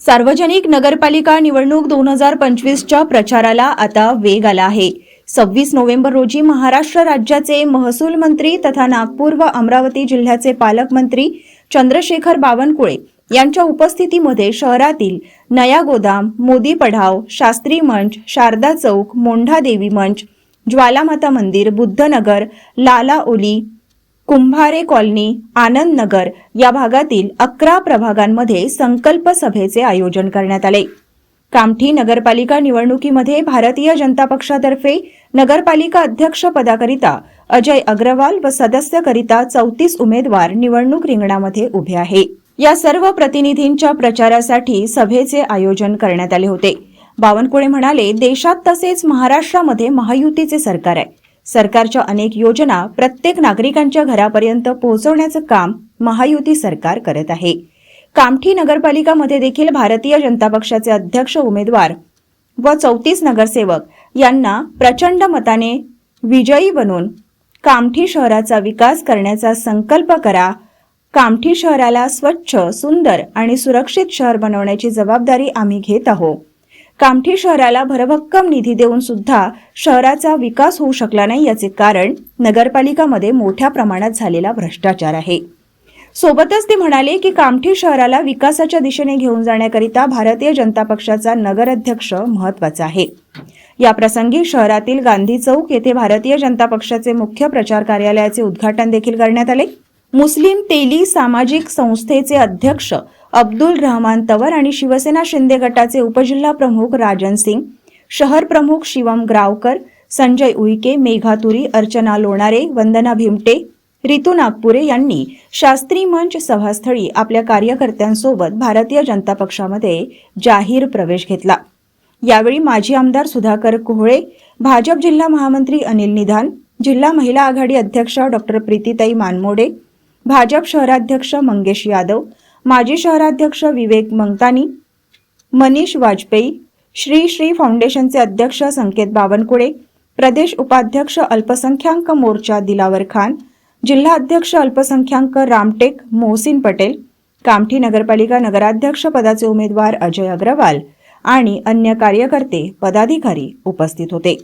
सार्वजनिक नगरपालिका निवडणूक 2025च्या प्रचाराला आता वेग आला आहे। 26 नोव्हेंबर रोजी महाराष्ट्र राज्याचे महसूल मंत्री तथा नागपूर व अमरावती जिल्ह्याचे पालकमंत्री चंद्रशेखर बावनकुळे यांच्या उपस्थितीमध्ये शहरातील नया गोदाम, मोदी पढ़ाव, शास्त्री मंच, शारदा चौक, मोंढा देवी मंच, ज्वालामाता मंदिर, बुद्धनगर, लाला ओली, कुंभारे कॉलनी, आनंद नगर या भागातील 11 प्रभागांमध्ये संकल्प सभेचे आयोजन करण्यात आले। कामठी नगरपालिका निवडणुकीमध्ये भारतीय जनता पक्षातर्फे नगरपालिका अध्यक्ष पदाकरिता अजय अग्रवाल व सदस्यकरिता 34 उमेदवार निवडणूक रिंगणामध्ये उभे आहे। या सर्व प्रतिनिधींच्या प्रचारासाठी सभेचे आयोजन करण्यात आले होते। बावनकुळे म्हणाले, देशात तसेच महाराष्ट्रामध्ये महायुतीचे सरकार आहे। सरकारच्या अनेक योजना प्रत्येक नागरिकांच्या घरापर्यंत पोहोचवण्याचं काम महायुती सरकार करत आहे। कामठी नगरपालिकामध्ये देखील भारतीय जनता पक्षाचे अध्यक्ष उमेदवार व 34 नगरसेवक यांना प्रचंड मताने विजयी बनवून कामठी शहराचा विकास करण्याचा संकल्प करा। कामठी शहराला स्वच्छ, सुंदर आणि सुरक्षित शहर बनवण्याची जबाबदारी आम्ही घेत आहोत। कामठी शहराला भरभक्कम निधी देऊन सुद्धा शहराचा विकास होऊ शकला नाही, याचे कारण नगरपालिकामध्ये मोठ्या प्रमाणात झालेला भ्रष्टाचार आहे। सोबतच ते म्हणाले की कामठी शहराला विकासाच्या दिशेने घेऊन जाण्याकरिता भारतीय जनता पक्षाचा नगराध्यक्ष महत्त्वाचा आहे। या प्रसंगी शहरातील गांधी चौक येथे भारतीय जनता पक्षाचे मुख्य प्रचार कार्यालयाचे उद्घाटन देखील करण्यात आले। मुस्लिम तेली सामाजिक संस्थेचे अध्यक्ष अब्दुल रहमान तवर आणि शिवसेना शिंदे गटाचे उपजिल्हा प्रमुख राजन सिंग, शहर प्रमुख शिवम ग्रावकर, संजय उईके, मेघा तुरी, अर्चना लोणारे, वंदना भिमटे, रितू नागपुरे यांनी शास्त्री मंच सभास्थळी आपल्या कार्यकर्त्यांसोबत भारतीय जनता पक्षामध्ये जाहीर प्रवेश घेतला। यावेळी माजी आमदार सुधाकर कोहळे, भाजप जिल्हा महामंत्री अनिल निधान, जिल्हा महिला आघाडी अध्यक्ष डॉक्टर प्रीतीताई मानमोडे, भाजप शहराध्यक्ष मंगेश यादव, माजी शहराध्यक्ष विवेक मंगतानी, मनीष वाजपेयी, श्री श्री फाउंडेशनचे अध्यक्ष संकेत बावनकुळे, प्रदेश उपाध्यक्ष अल्पसंख्याक मोर्चा दिलावर खान, जिल्हा अध्यक्ष अल्पसंख्याक रामटेक मोहसिन पटेल, कामठी नगरपालिका नगराध्यक्ष पदाचे उमेदवार अजय अग्रवाल आणि अन्य कार्यकर्ते पदाधिकारी उपस्थित होते।